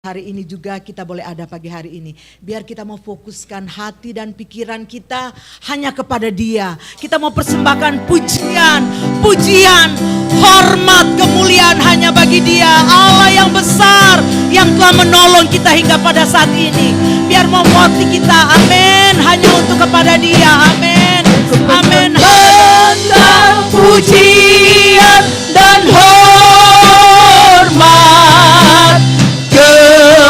Hari ini juga kita boleh ada pagi hari ini. Biar kita mau fokuskan hati dan pikiran kita hanya kepada Dia. Kita mau persembahkan pujian, hormat, kemuliaan hanya bagi Dia. Allah yang besar yang telah menolong kita hingga pada saat ini. Biar mau hati kita, amin, hanya untuk kepada Dia, amin. Amin. Tentang pujian dan hormat,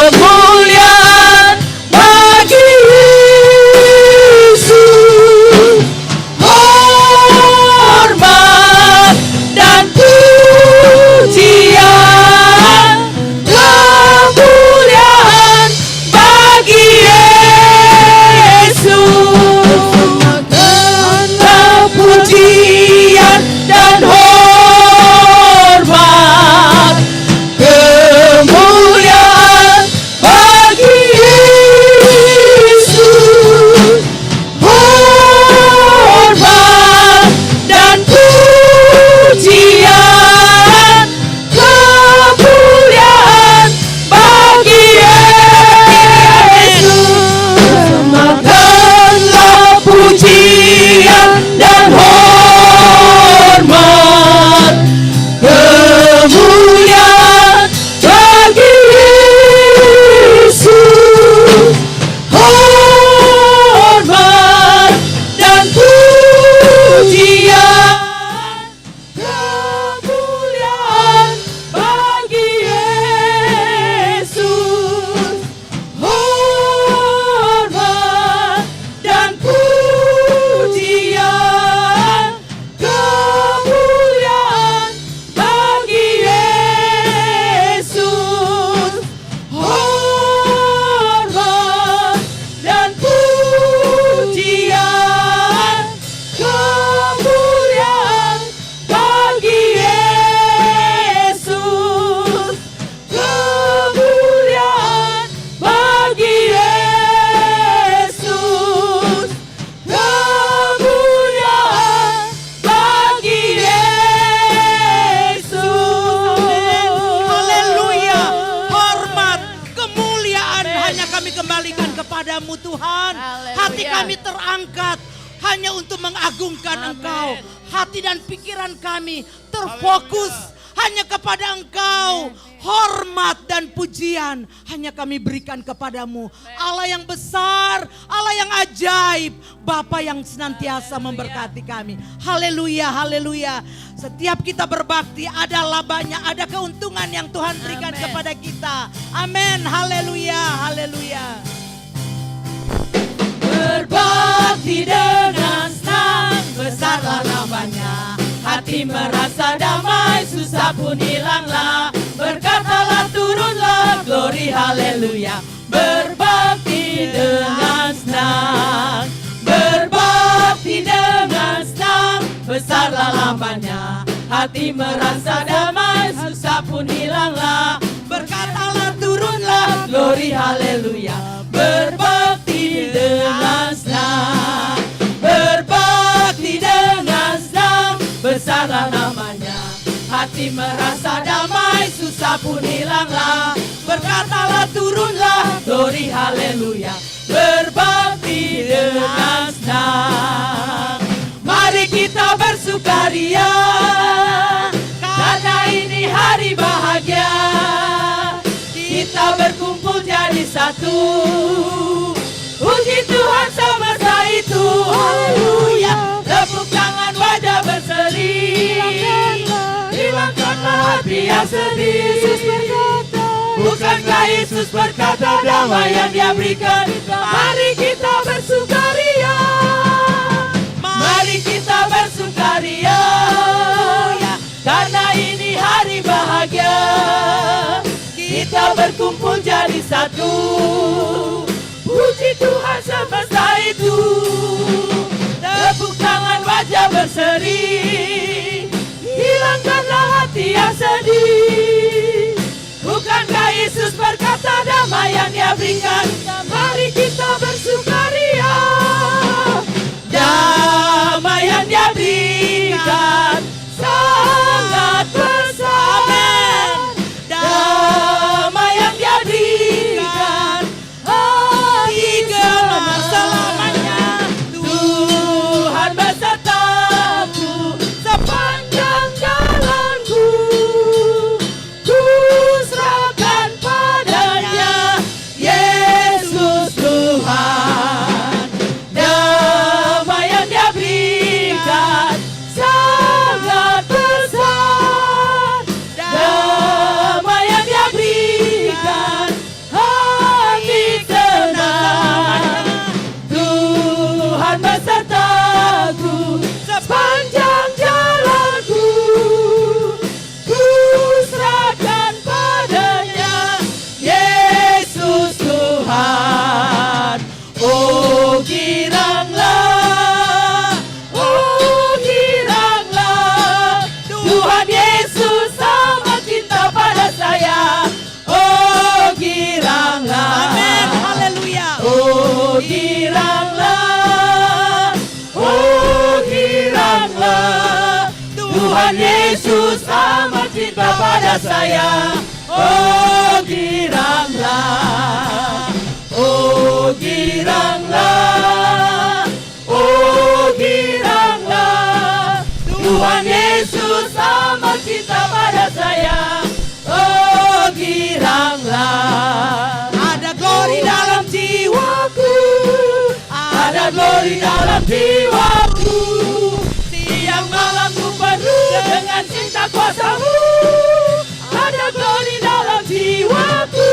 kemuliaan bagi Yesus, hormat dan pujian, kemuliaan bagi Yesus, pujian dan hormat, kemuliaan bagi Yesus, hormat dan pujian, kemuliaan bagi Yesus. Makanlah pujian dan hormat, kemuliaan bagi Yesus, hormat dan pujian, kemuliaan bagi Yesus, hormat dan pujian, kemuliaan bagi Yesus, hormat dan pujian, kemuliaan bagi Yesus, kemuliaan bagi Yesus, kemuliaan bagi Yesus. Haleluya. Hormat, kemuliaan hanya kami kembalikan kepadamu Tuhan. Haleluya. Hati kami terangkat hanya untuk mengagungkan Engkau. Hati dan pikiran kami terfokus hanya kepada Engkau. Hormat dan pujian hanya kami berikan kepadamu. Allah yang besar, Allah yang ajaib, Bapa yang senantiasa memberkati kami. Haleluya, haleluya. Setiap kita berbakti ada labanya, ada keuntungan yang Tuhan berikan Amen. kepada kita. Amin, haleluya, haleluya. Berbakti dengan senang, besarlah namanya. Hati merasa damai, susah pun hilanglah. Berkatalah turunlah, glory haleluya. Berbakti dengan senang, berbakti dengan senang, besarlah lamanya. Hati merasa damai, susah pun hilanglah. Berkatalah turunlah, glory haleluya. Berbakti dengan senang, berbakti dengan senang, besarlah namanya. Hati merasa damai, susah pun hilanglah. Berkatalah turunlah, glory haleluya. Berbakti dengan senang. Mari kita bersukaria, karena ini hari bahagia. Kita berkumpul jadi satu, puji Tuhan semesta itu. Haleluya. Tepuk tangan, wajah berseri, hilangkanlah hati yang sedih. Bukankah Yesus berkata damai yang Dia berikan? Mari kita bersukaria, mari kita bersukaria, karena ini hari bahagia. Kita berkumpul jadi satu, puji Tuhan semesta itu. Tepuk tangan, wajah berseri, hilangkanlah hati yang sedih. Bukankah Yesus berkata damai yang Dia berikan? Mari kita bersukaria, damai yang Dia berikan sangat besar. Damai yang Dia berikan Yesus amat cinta pada saya. Oh giranglah, oh giranglah, oh giranglah. Tuhan Yesus amat cinta pada saya. Oh giranglah. Ada glory dalam jiwaku, Ada glory dalam jiwaku. Siang malam ku penuh dengan cinta kuasa-Mu. Ada glory dalam jiwaku.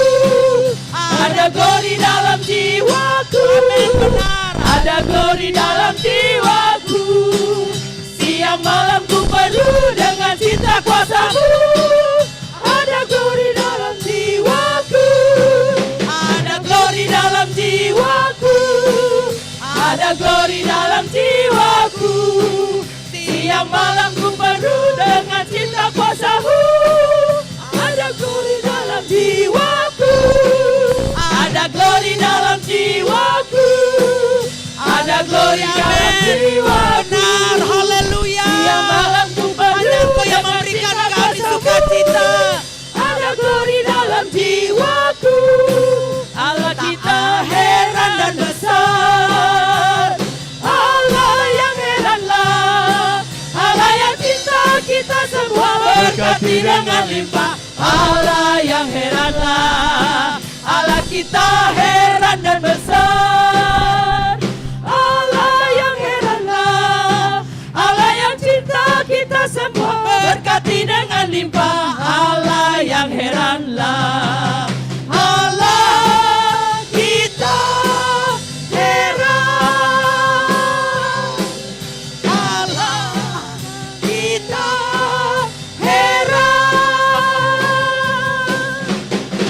Ada glory dalam jiwaku. benar. Ada glory dalam jiwaku. Siang malam ku penuh dengan cinta kuasa-Mu. Ada glory dalam jiwaku. Ada glory dalam jiwaku. Ada glory dalam jiwaku. Siang malam ku penuh dengan cinta kuasa-Mu. Ada glory dalam jiwaku. Ada glory dalam jiwaku. Ada glory dalam jiwaku. Benar, haleluya. Siang malam ku Hanya penuh Engkau yang dengan memberikan cinta kami kuasa-Mu. sukacita. Ada glory dalam jiwaku. Allah kita heran dan besar. Allah yang heranlah. Allah yang cinta kita semua berkati dengan limpah. Allah yang heranlah. Allah kita heran dan besar. Allah yang heranlah. Allah yang cinta kita semua berkati dengan limpah. Allah yang heranlah. Allah kita heran. Allah kita heran.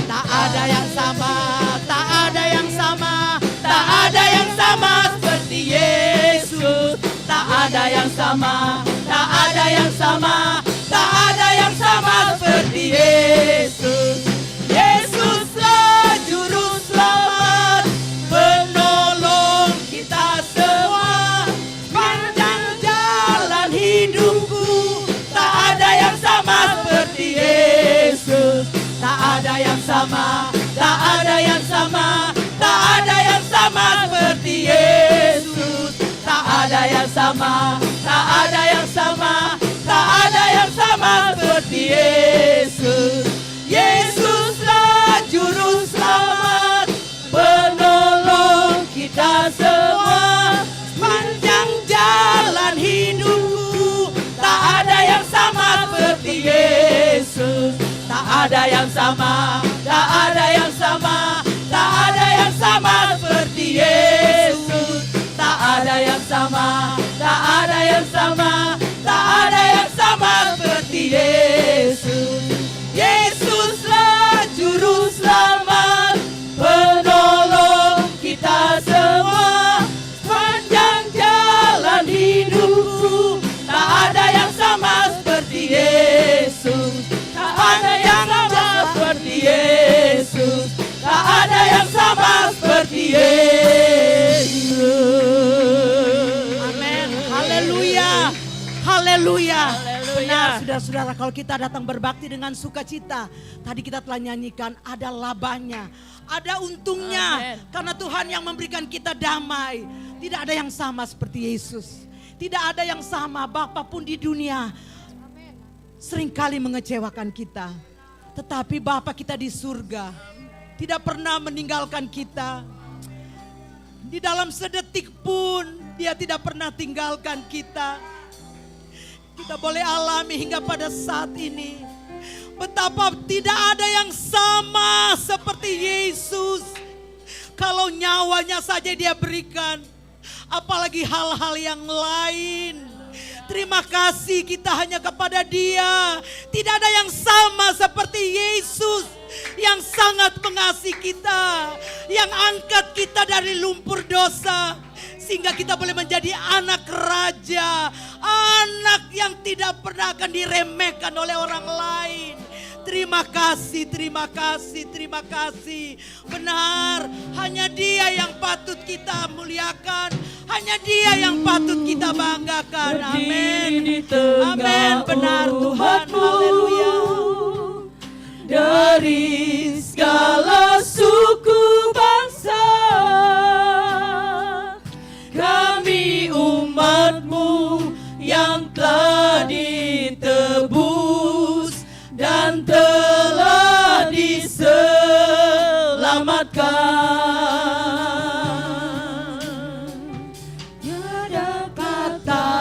Tak ada yang sama, tak ada yang sama, tak ada yang sama seperti Yesus. Tak ada yang sama, tak ada yang sama, tak ada yang sama seperti Yesus. Yesuslah juru selamat, penolong kita semua. Panjang jalan hidupku, tak ada yang sama seperti Yesus. Tak ada yang sama, tak ada yang sama, tak ada yang sama seperti Yesus. Tak ada yang sama, tak ada yang sama, tak ada yang sama seperti Yesus. Yesuslah juru selamat, penolong kita semua. Panjang jalan hidupku, tak ada yang sama seperti Yesus. Tak ada yang sama, tak ada yang sama, tak ada yang sama seperti Yesus. Tak ada yang sama, tak ada yang sama, tak ada yang sama seperti Yesus. Yesuslah juru selamat, penolong kita semua. Panjang jalan hidupku, tak ada yang sama seperti Yesus. Tak ada yang sama seperti Yesus. Tak ada yang sama seperti Yesus. Amin, haleluya, haleluya. Haleluya. Benar, saudara-saudara, kalau kita datang berbakti dengan sukacita, tadi kita telah nyanyikan ada labanya, ada untungnya. Amen. Karena Tuhan yang memberikan kita damai. Tidak ada yang sama seperti Yesus. Tidak ada yang sama, Bapa pun di dunia seringkali mengecewakan kita. Tetapi Bapa kita di surga tidak pernah meninggalkan kita. Di dalam sedetik pun Dia tidak pernah tinggalkan kita. Kita boleh alami hingga pada saat ini betapa tidak ada yang sama seperti Yesus. Kalau nyawanya saja Dia berikan, apalagi hal-hal yang lain. Terima kasih kita hanya kepada Dia. Tidak ada yang sama seperti Yesus yang sangat mengasihi kita, yang angkat kita dari lumpur dosa sehingga kita boleh menjadi anak raja, anak yang tidak pernah akan diremehkan oleh orang lain. Terima kasih, terima kasih, terima kasih. Benar, hanya Dia yang patut kita muliakan, hanya Dia yang patut kita banggakan. Amin. Amin, benar Tuhan. Haleluya. Dari segala suku bangsa, kami umat-Mu yang telah ditebus dan telah diselamatkan. Tiada kata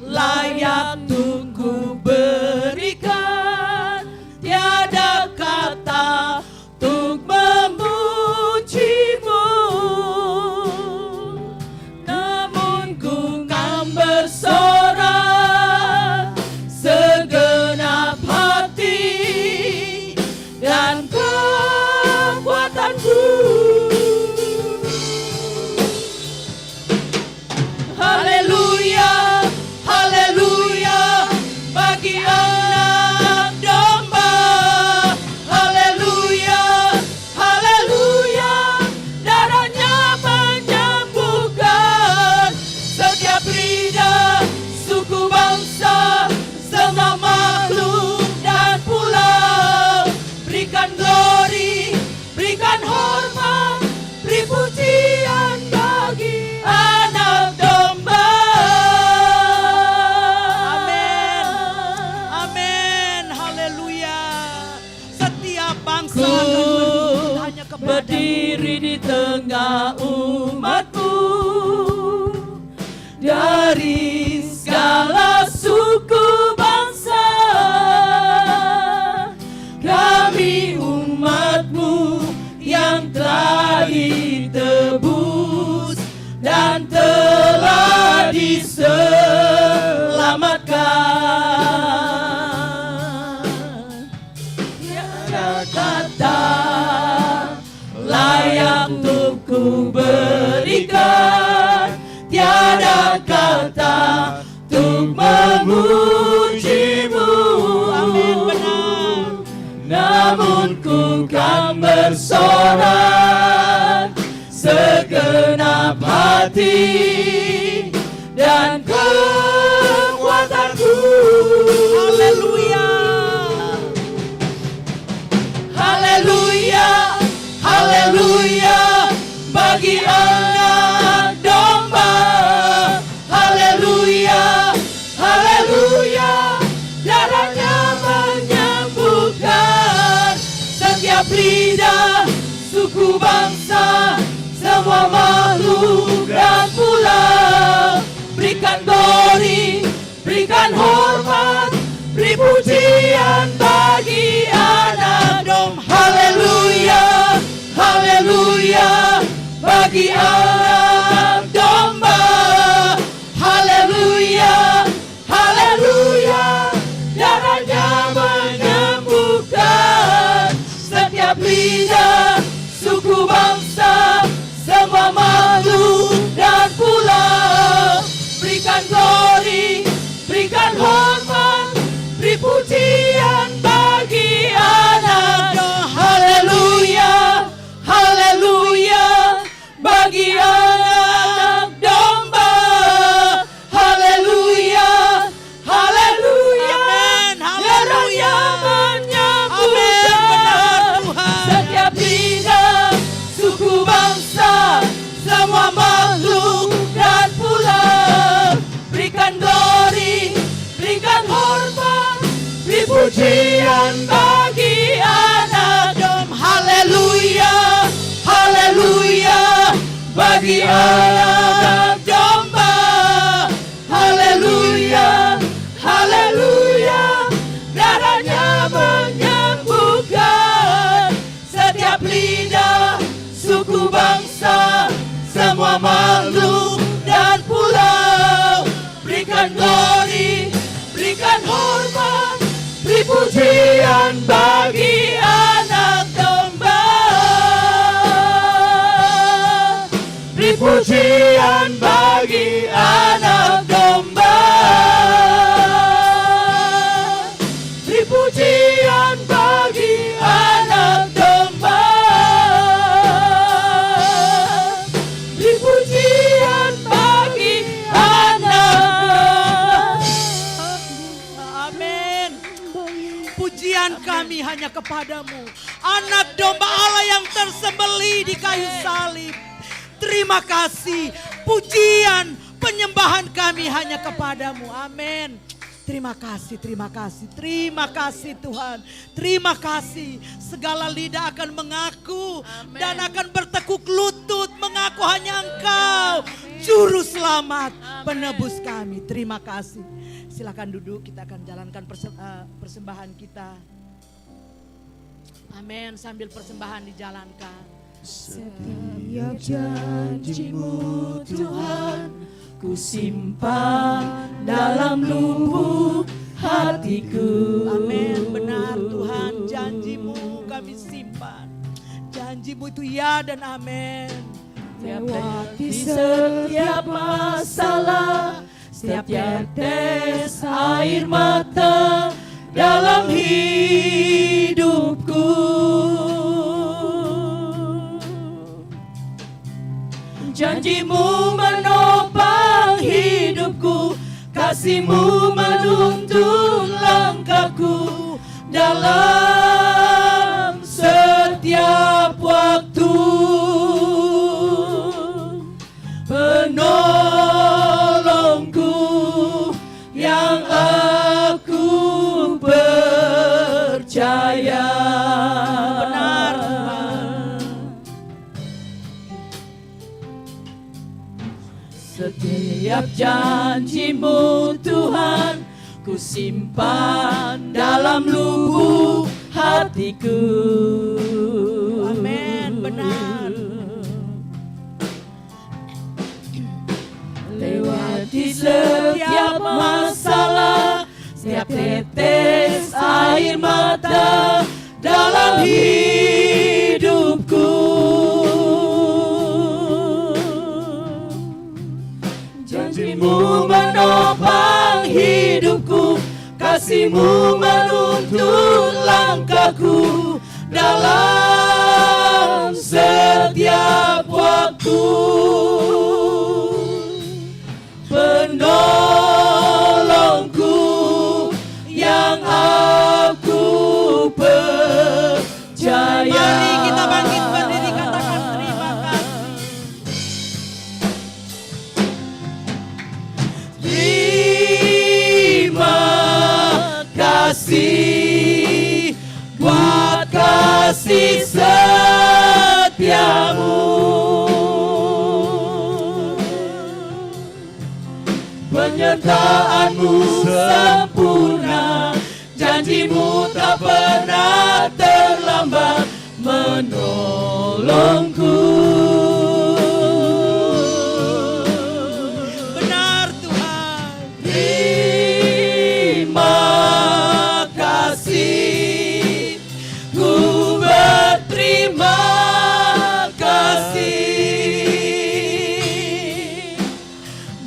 layak untuk ku berikan, tiada kata untuk memuji-Mu, namun ku kan bersorak segenap hati dan kekuatanku. Haleluya, haleluya, bagi anak domba. Haleluya, haleluya, darahnya menyembuhkan setiap lidah, suku bangsa, semua makhluk dan pulau. Berikan glory, berikan hormat, beri pujian bagi anak domba. Amin. Amin. Haleluya. Setiap bangsa akan menuntut hanya kepada Berdiri di tengah umat-Mu, dari segala suku bangsa, kami umat-Mu yang telah ditebus dan telah diselamatkan. Tiada kata layak untuk ku berikan, tiada kata untuk memuji-Mu. Amin, benar. Namun ku kan bersorak segenap hati dan kekuatanku. Haleluya. Haleluya, haleluya, bagi anak domba. Haleluya, haleluya, darahnya menyembuhkan setiap lidah, suku bangsa, semua makhluk dan pulau. Berikan glory, berikan hormat, beri pujian bagi anak domba. Haleluya, haleluya, bagi anak domba. Haleluya, haleluya, darahnya menyembuhkan setiap lidah, suku bangsa, semua makhluk dan pulau. Berikan glory, berikan hormat, beri pujian bagi anak domba. Haleluya, haleluya, bagi anak domba. Haleluya, haleluya, Amin, haleluya. darahnya Amin, benar menyembuhkan Tuhan. setiap lidah, suku bangsa, semua makhluk dan pulau. Berikan glory, berikan hormat, beri pujian bagi anak domba. Haleluya, haleluya, bagi anak domba. Haleluya, haleluya, darahnya menyembuhkan setiap lidah, suku bangsa, semua makhluk dan pulau. Berikan glory, berikan hormat, beri pujian bagi anak domba. Beri pujian bagi anak domba. Beri pujian kepadamu. Anak domba Allah yang tersembelih di kayu salib. Terima kasih, pujian, penyembahan kami hanya kepadamu. Amin. Terima kasih, terima kasih, terima kasih Tuhan. Terima kasih. Segala lidah akan mengaku dan akan bertekuk lutut mengaku hanya Engkau, Juru Selamat, penebus kami. Terima kasih. Silakan duduk, kita akan jalankan persembahan kita. Amin, sambil persembahan dijalankan. Setiap janji-Mu Tuhan, ku simpan dalam lubuk hatiku. Amin, benar Tuhan, janji-Mu kami simpan. Janji-Mu itu ya dan amin. Lewati setiap masalah, setiap tetes air mata dalam hidupku. Janji-Mu menopang hidupku, kasih-Mu menuntun langkahku dalam setiap waktu. Penolongku yang aku percaya. Benar Tuhan. Setiap janji-Mu Tuhan, ku simpan dalam lubuk hatiku. Amin, benar. Lewati setiap masalah, setiap tetes air mata dalam hidupku. Janji-Mu menopang hidupku, kasih-Mu menuntun langkahku dalam setiap waktu. Penolongku yang aku percaya. Mari kita bangkit berdiri, katakan terima kasih. Terima kasih buat kasih setiamu. Penyertaan-Mu sempurna, janji-Mu tak pernah terlambat menolongku. Benar Tuhan. Terima kasih, ku berterima kasih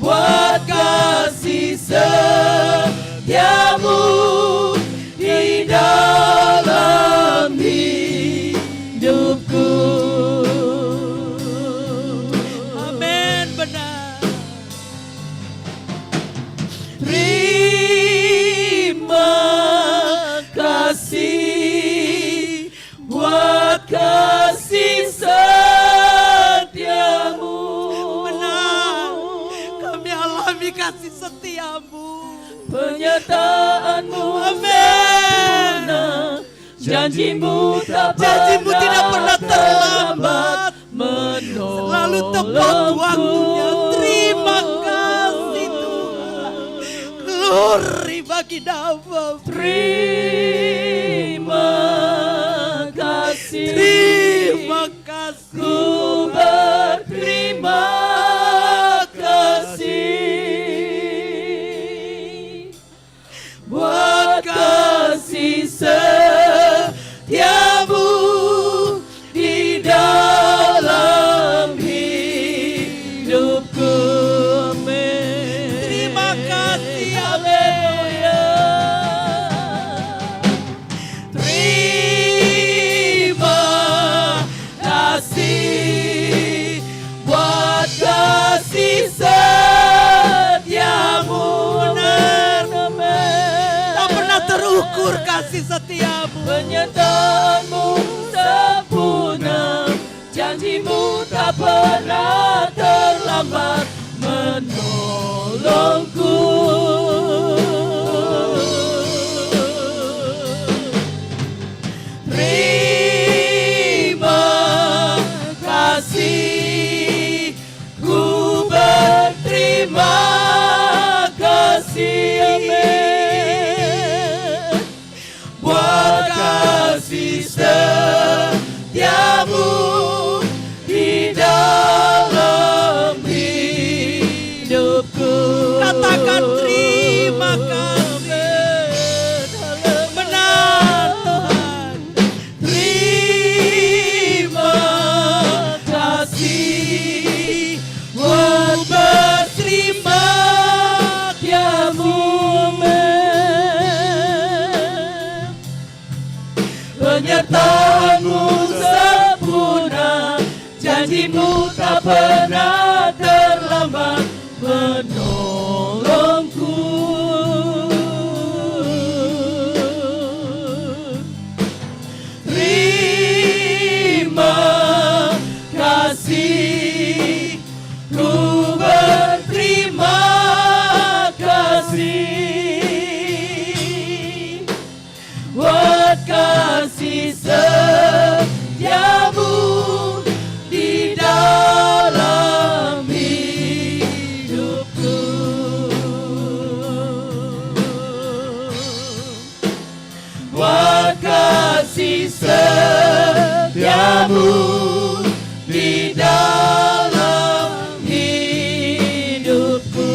buat kasih setiamu di dalam hidupku. Amin, benar. Terima kasih buat kasih setiamu. Benar. Kami alami kasih setiamu. Penyertaan-Mu Amin. sempurna, janji-Mu tak Janji-Mu tidak pernah terlambat. menolongku. Selalu tepat waktunya. Terima kasih Tuhan. Glory bagi nama. Terima kasih, Terima kasih. ku berterima kasih buat kasih setiamu di dalam hidupku. Amin. Terima kasih. Haleluya. Terima kasih buat kasih setiamu. Benar. Amin. Tak pernah terukur kasih setiamu. Penyertaan-Mu sempurna, janji-Mu tak pernah terlambat menolongku. Terima kasih, ku berterima kasih, amin, buat kasih setiamu di dalam hidupku. Katakan terima kasih. Benar Tuhan. Terima kasih, ku berterima kasih, penyertaan-Mu sempurna, janji-Mu tak pernah terlambat menolongku. Terima kasih, ku berterima kasih, buat kasih setiamu di dalam hidupku. Buat kasih setiamu di dalam hidupku.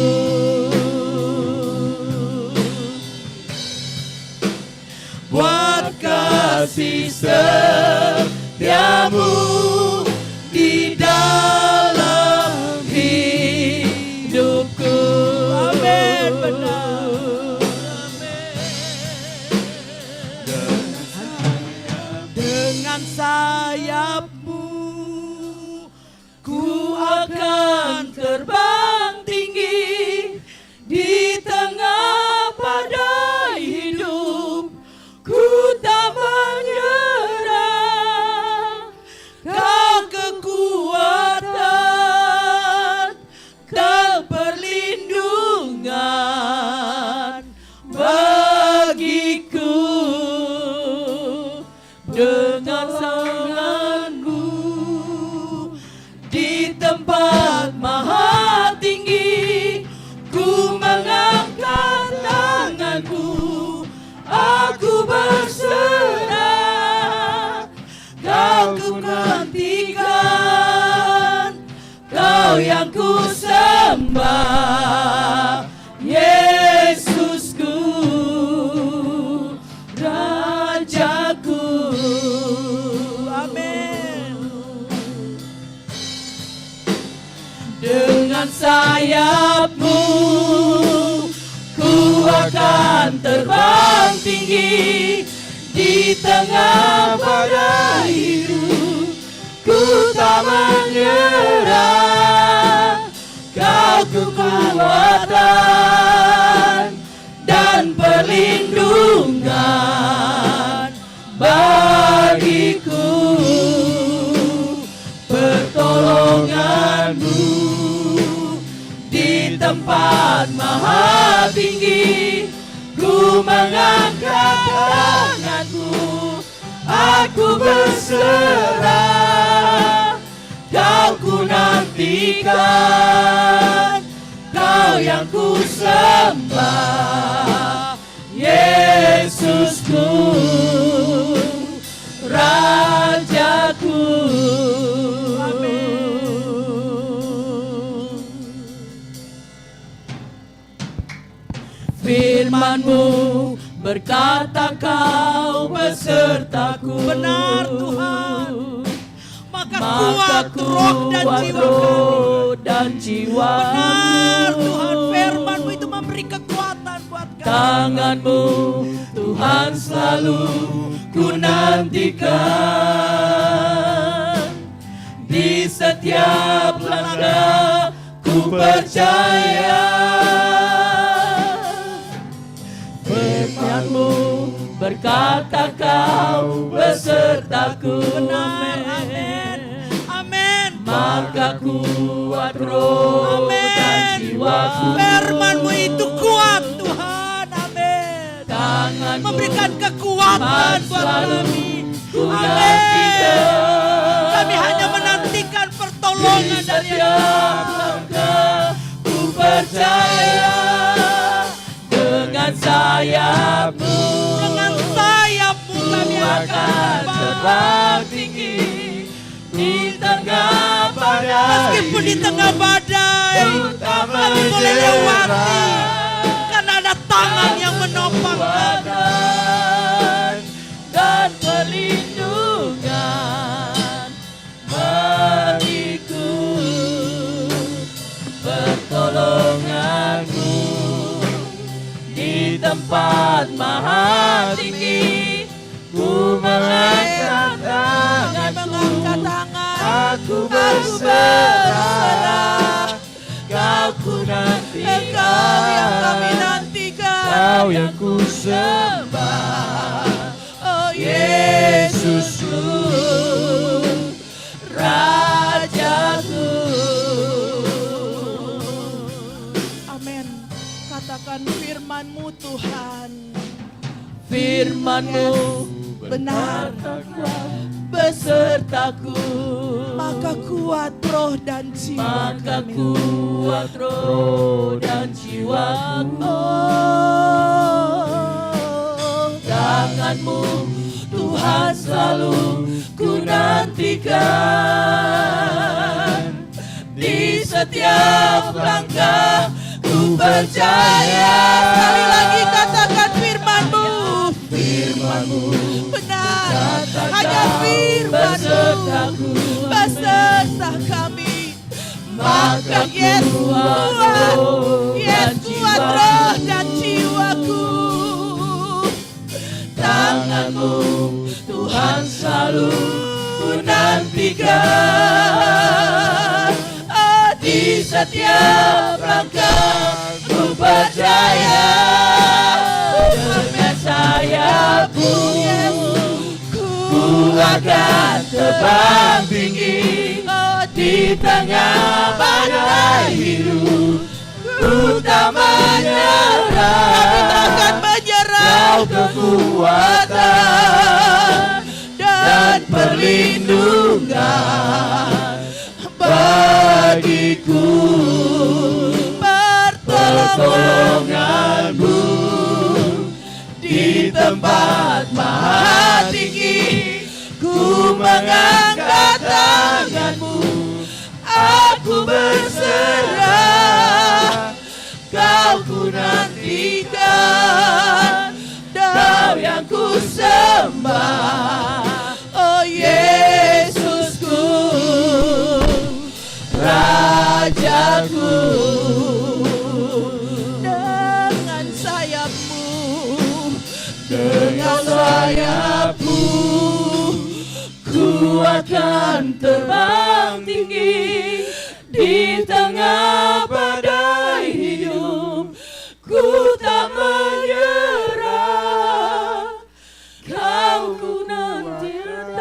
Buat kasih setiamu di dalam hidupku. Amin, benar. Dengan sayap-Mu Ku akan terbang tinggi di tengah badai hidup. Ku tak menyerah, Kau kekuatan, Kau perlindungan bagiku. Dengan tangan-Mu di tempat maha tinggi, ku mengangkat tanganku, aku berserah. Kau ku nantikan, Kau yang ku sembah, Yesusku, Rajaku. Amin. Dengan sayap-Mu ku akan terbang tinggi di tengah badai hidup. Ku tak menyerah, Kau kekuatan dan perlindungan bagiku. Pertolongan-Mu di tempat maha tinggi, ku mengangkat tanganku, aku berserah. Kau ku nantikan, Kau yang ku sembah, Yesusku, Rajaku. Firman-Mu berkata Kau besertaku. Benar Tuhan. Maka Maka kuat roh dan kuat jiwa roh dan jiwa. Benar Tuhan, firman-Mu itu memberi kekuatan buat kami. Tangan-Mu Tuhan selalu ku nantikan. Di setiap langkah ku percaya. Firman-Mu berkata kau besertaku. Benar, amin. Amin. Maka kuat roh dan jiwaku. Firman-Mu itu kuat Tuhan, amin. Tanganmu Memberikan kekuatan buat kami. Amin. Kami hanya menantikan pertolongan dari langkah ku percaya dengan sayap-Mu. Dengan sayap-Mu kami akan terbang tinggi di tengah badai. Meskipun di tengah badai, kami boleh lewati karena ada tangan yang menopang kami. Dan perlindungan berikut pertolongan-Mu di tempat maha tinggi. Ku mengangkat tanganku, aku berserah. Kau ku nantikan, Kau yang ku sembah. Oh Yesusku, Rajaku. Amin. Katakan firman-Mu Tuhan. Firman-Mu benar besertaku. Maka kuat roh dan jiwa Maka kami. kuat roh dan jiwaku. Tangan-Mu Tuhan selalu ku nantikan. Di setiap langkah ku percaya. Sekali lagi katakan firman-Mu. Firman-Mu Benar. Hanya firman-Mu beserta kami. Maka yes kuat. Yes kuat roh dan jiwaku. Tangan-Mu Tuhan selalu ku nantikan. Di setiap langkah ku percaya. Dengan sayap-Mu ku akan terbang tinggi. Di tengah badai hidup ku tak menyerah. Kami takkan menyerah. Kau kekuatan dan perlindungan bagiku. Pertolongan-Mu di tempat maha tinggi. Ku mengangkat tangan-Mu, aku berserah. Kau ku nantikan, Kau yang ku sembah. Oh Yesusku, Rajaku. Dengan sayap-Mu. Dengan sayap-Mu ku akan terbang tinggi. Di tengah badai hidup ku tak menyerah. Kau ku nantikan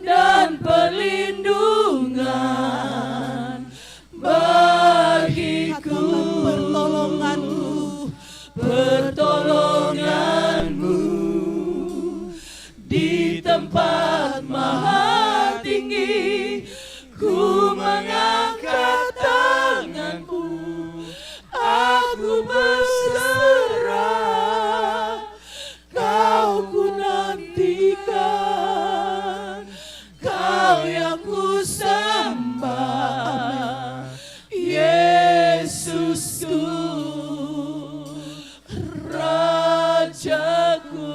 dan perlindungan bagiku. Pertolongan-Mu. Pertolongan-Mu di tempat maha tinggi. Ku mengangkat tangan-Ku, aku berserah. Kau ku nantikan, Kau yang ku sembah. Yesusku, Rajaku.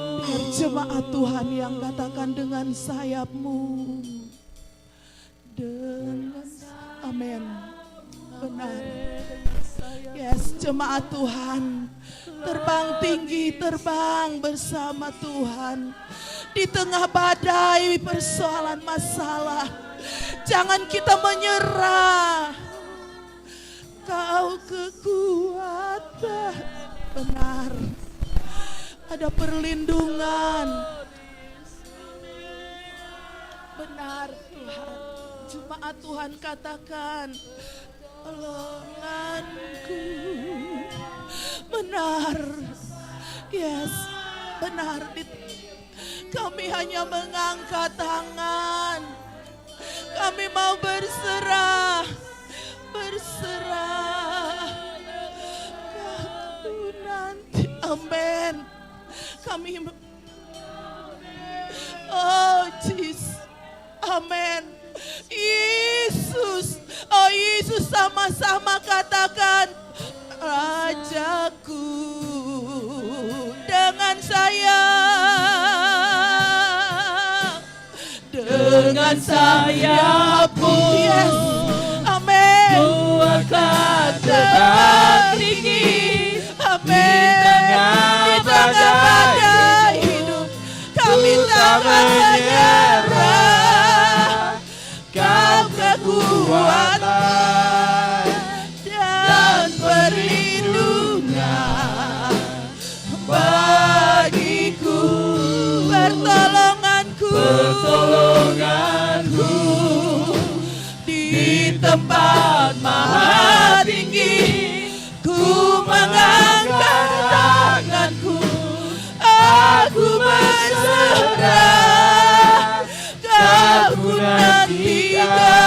Jemaat Tuhan yang katakan dengan sayap-Mu. Amin. Benar. Yes, jemaat Tuhan. Terbang tinggi, terbang bersama Tuhan. Di tengah badai persoalan masalah. Jangan kita menyerah. Kau kekuatan. Benar. ada perlindungan. Benar Tuhan, jemaat Tuhan katakan, lenganku. Benar, yes, benar. Kami hanya mengangkat tangan. Kami mau berserah. Kau nanti, amin. Kami, oh Jesus, amin. Yesus, oh Yesus, sama-sama katakan, Rajaku dengan sayapmu, yes, amin. Ku akan tetap tinggi, amin. Di tengah badai hidup kami tak menyerah. Kau kekuatan dan perlindungan bagiku, pertolonganku di tempat maha tinggi. Ku mengangkat tanganku, aku berserah. Kau nantikan,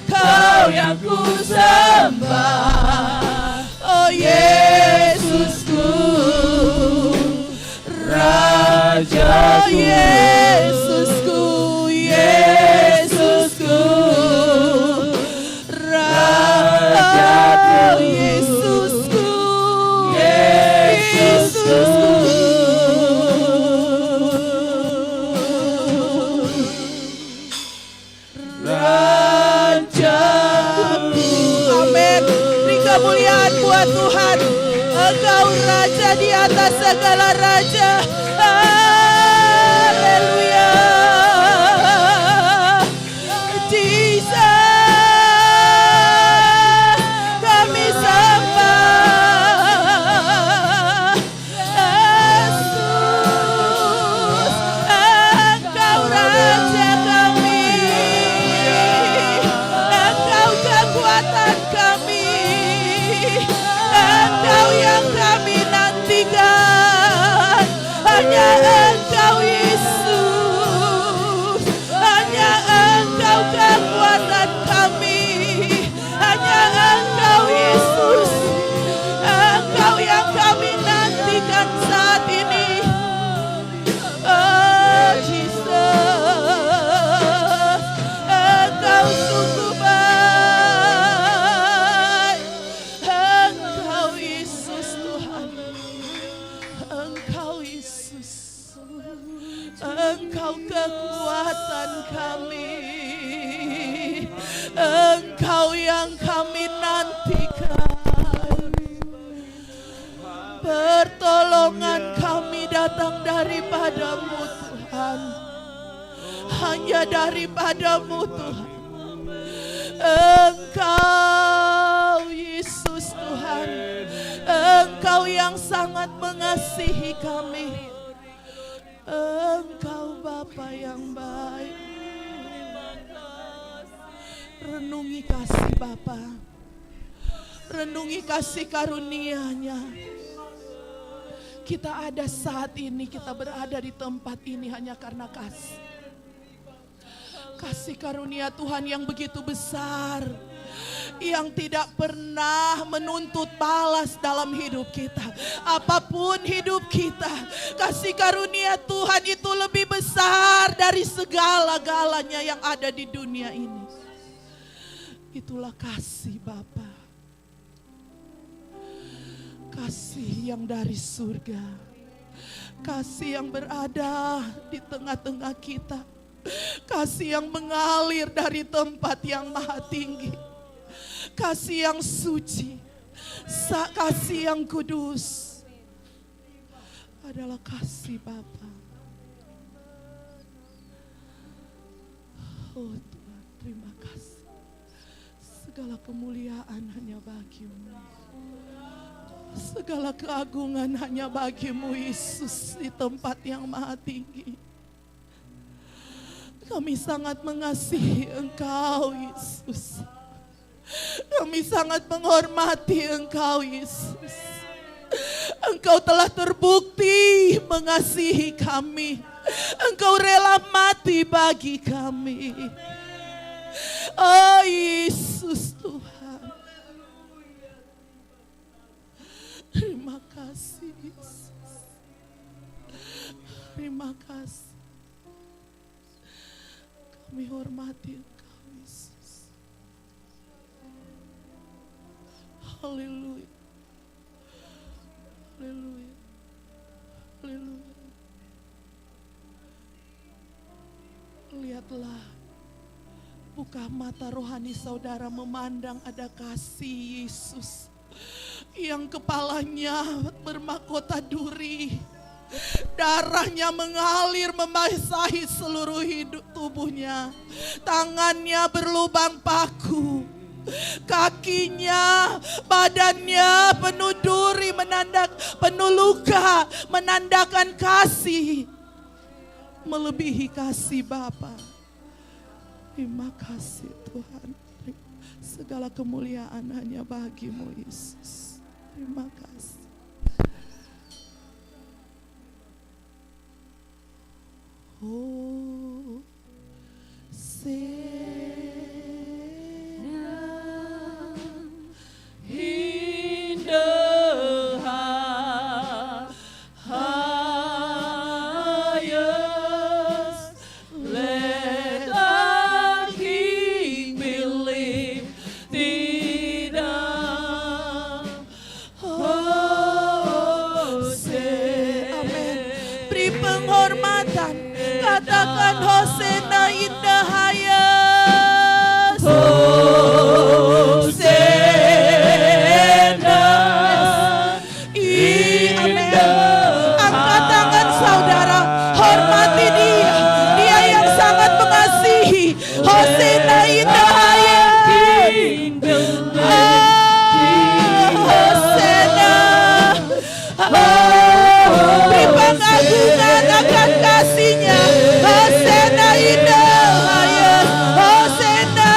Kau yang ku sembah. Oh Yesusku, Raja, Yesusku, Yesusku, Raja, Yesusku, Yesusku. Kemuliaan buat Tuhan. Engkau Raja di atas segala raja. Haleluya. Jesus, kami sembah. Yesus, Engkau Raja kami. Engkau kekuatan kami. Engkau yang kami nantikan, hanya Engkau Yesus, hanya Engkau kekuatan kami, hanya Engkau Yesus, Engkau yang kami nantikan saat ini. Oh Jesus, Engkau sungguh baik. Engkau Yesus Tuhan, Engkau Yesus, Engkau kekuatan kami, Engkau yang kami nantikan. Pertolongan kami datang daripada-Mu Tuhan, hanya daripada-Mu Tuhan. Engkau Yesus Tuhan, Engkau yang sangat mengasihi kami. Engkau Bapa yang baik. Renungi kasih Bapa, renungi kasih karunia-Nya. Kita ada saat ini, kita berada di tempat ini hanya karena kasih. Kasih karunia Tuhan yang begitu besar, yang tidak pernah menuntut balas dalam hidup kita. Apapun hidup kita, kasih karunia Tuhan itu lebih besar dari segala-galanya yang ada di dunia ini. Itulah kasih Bapa, kasih yang dari surga, kasih yang berada di tengah-tengah kita, kasih yang mengalir dari tempat yang maha tinggi, kasih yang suci, kasih yang kudus, adalah kasih Bapa. Oh Tuhan, terima kasih. Segala kemuliaan hanya bagi-Mu. Segala keagungan hanya bagi-Mu Yesus di tempat yang maha tinggi. Kami sangat mengasihi Engkau Yesus. Kami sangat menghormati Engkau Yesus. Engkau telah terbukti mengasihi kami. Engkau rela mati bagi kami. Oh Yesus Tuhan. Terima kasih Yesus. Terima kasih. Kami hormati Engkau Yesus. Haleluya. Haleluya. Haleluya. Lihatlah, buka mata rohani saudara memandang ada kasih Yesus yang kepalanya bermahkota duri. Darahnya mengalir membasahi seluruh hidup tubuhnya. Tangannya berlubang paku. Kakinya, badannya penuh duri, penuh luka, menandakan kasih melebihi kasih Bapa. Terima kasih Tuhan. Segala kemuliaan hanya bagi-Mu Yesus. Terima kasih. Oh, in the highest, let our King be lifted up. Amin. Beri penghormatan. Katakan Hosana in the highest. Amin. Angkat tangan saudara, hormati dia. Dia yang sangat mengasihi. Hosana in the highest. Hosana. Beri pengagungan akan kasih-Nya. Hosana in the highest. Hosana.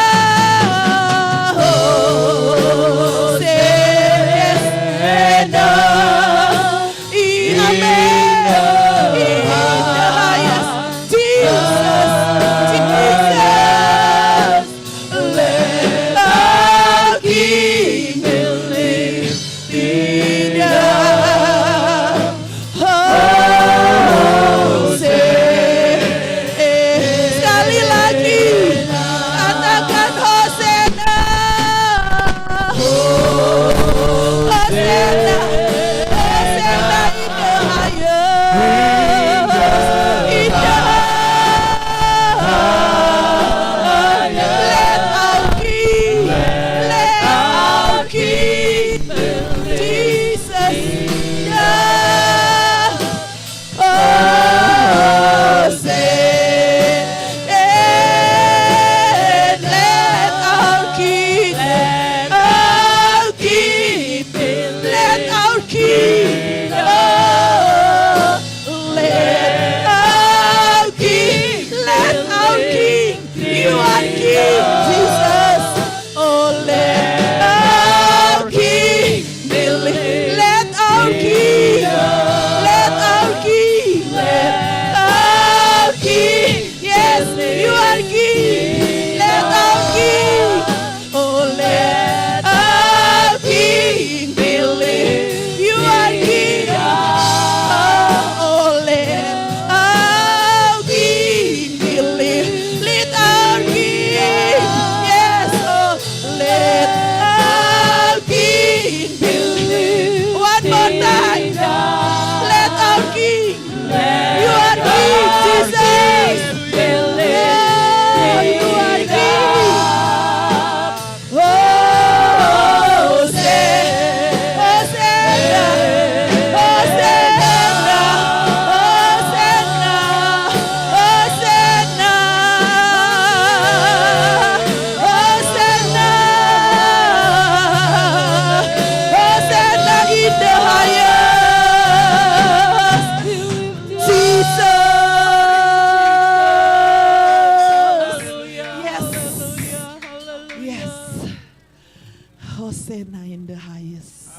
Hosana in the highest.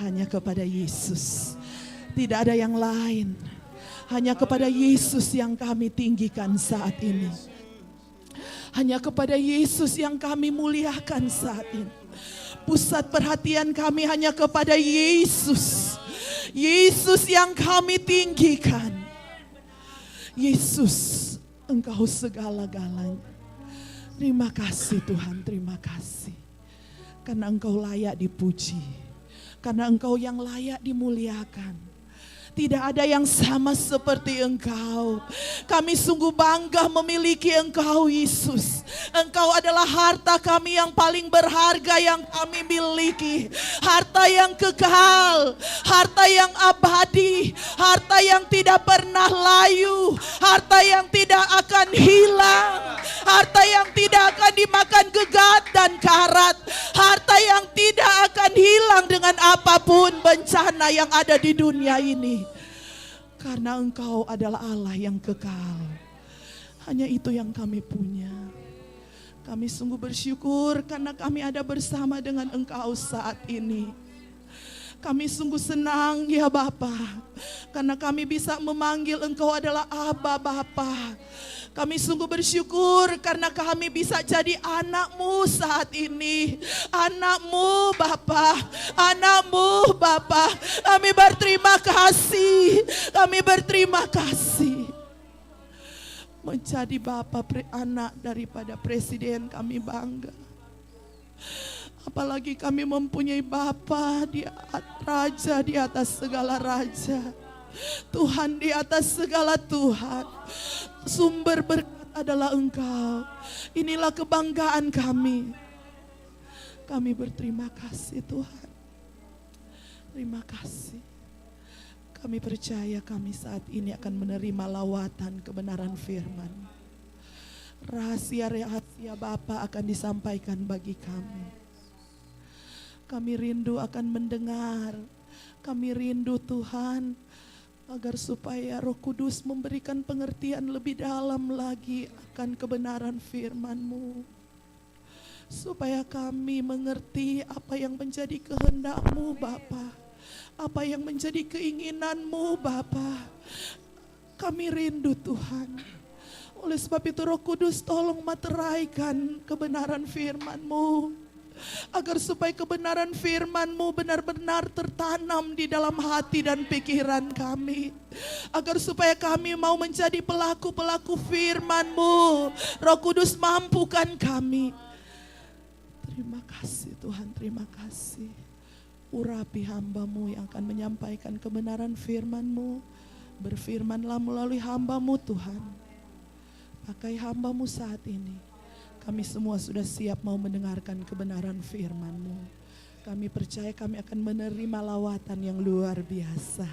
Hanya kepada Yesus. Tidak ada yang lain. Hanya kepada Yesus yang kami tinggikan saat ini. Hanya kepada Yesus yang kami muliakan saat ini. Pusat perhatian kami hanya kepada Yesus. Yesus yang kami tinggikan. Yesus, Engkau segala-galanya. Terima kasih Tuhan, terima kasih. Karena Engkau layak dipuji. Karena Engkau yang layak dimuliakan. Tidak ada yang sama seperti Engkau. Kami sungguh bangga memiliki Engkau, Yesus. Engkau adalah harta kami yang paling berharga yang kami miliki. Harta yang kekal, harta yang abadi, harta yang tidak pernah layu, harta yang tidak akan hilang, harta yang tidak akan dimakan gegat dan karat, harta yang tidak akan hilang dengan apapun bencana yang ada di dunia ini. Karena Engkau adalah Allah yang kekal. Hanya itu yang kami punya. Kami sungguh bersyukur karena kami ada bersama dengan Engkau saat ini. Kami sungguh senang ya Bapa, karena kami bisa memanggil Engkau adalah Aba Bapa. Kami sungguh bersyukur karena kami bisa jadi anak-Mu saat ini. Anak-Mu Bapa, anak-Mu Bapa. Kami berterima kasih, kami berterima kasih. Menjadi Bapa anak daripada Presiden kami bangga. Apalagi kami mempunyai Bapa Raja di atas segala raja, Tuhan di atas segala Tuhan. Sumber berkat adalah Engkau. Inilah kebanggaan kami. Kami berterima kasih Tuhan. Terima kasih. Kami percaya kami saat ini akan menerima lawatan kebenaran firman. Rahasia-rahasia Bapa akan disampaikan bagi kami. Kami rindu akan mendengar. Kami rindu Tuhan agar supaya Roh Kudus memberikan pengertian lebih dalam lagi akan kebenaran firman-Mu. Supaya kami mengerti apa yang menjadi kehendak-Mu Bapa. Apa yang menjadi keinginan-Mu Bapa. Kami rindu Tuhan. Oleh sebab itu Roh Kudus tolong materaikan kebenaran firman-Mu. Agar supaya kebenaran firman-Mu benar-benar tertanam di dalam hati dan pikiran kami. Agar supaya kami mau menjadi pelaku-pelaku firman-Mu. Roh Kudus mampukan kami. Terima kasih Tuhan, terima kasih. Urapi hamba-Mu yang akan menyampaikan kebenaran firman-Mu. Berfirmanlah melalui hamba-Mu Tuhan. Pakai hamba-Mu saat ini. Kami semua sudah siap mau mendengarkan kebenaran firman-Mu. Kami percaya kami akan menerima lawatan yang luar biasa.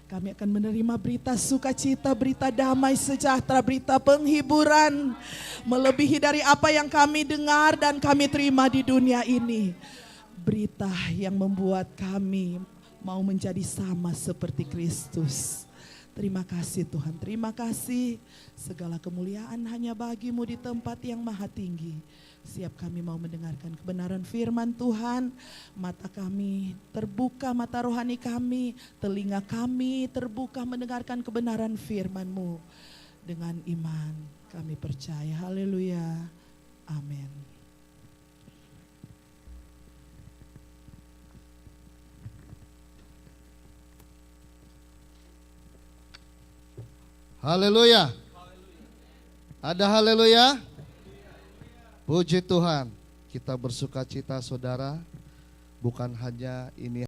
Kami akan menerima berita sukacita, berita damai sejahtera, berita penghiburan. Melebihi dari apa yang kami dengar dan kami terima di dunia ini. Berita yang membuat kami mau menjadi sama seperti Kristus. Terima kasih Tuhan, terima kasih. Segala kemuliaan hanya bagi-Mu di tempat yang maha tinggi. Siap kami mau mendengarkan kebenaran firman Tuhan. Mata kami terbuka, mata rohani kami, telinga kami terbuka mendengarkan kebenaran firman-Mu. Dengan iman kami percaya, haleluya, amin. Haleluya. Ada haleluya. Puji Tuhan. Kita bersuka cita saudara. Bukan hanya ini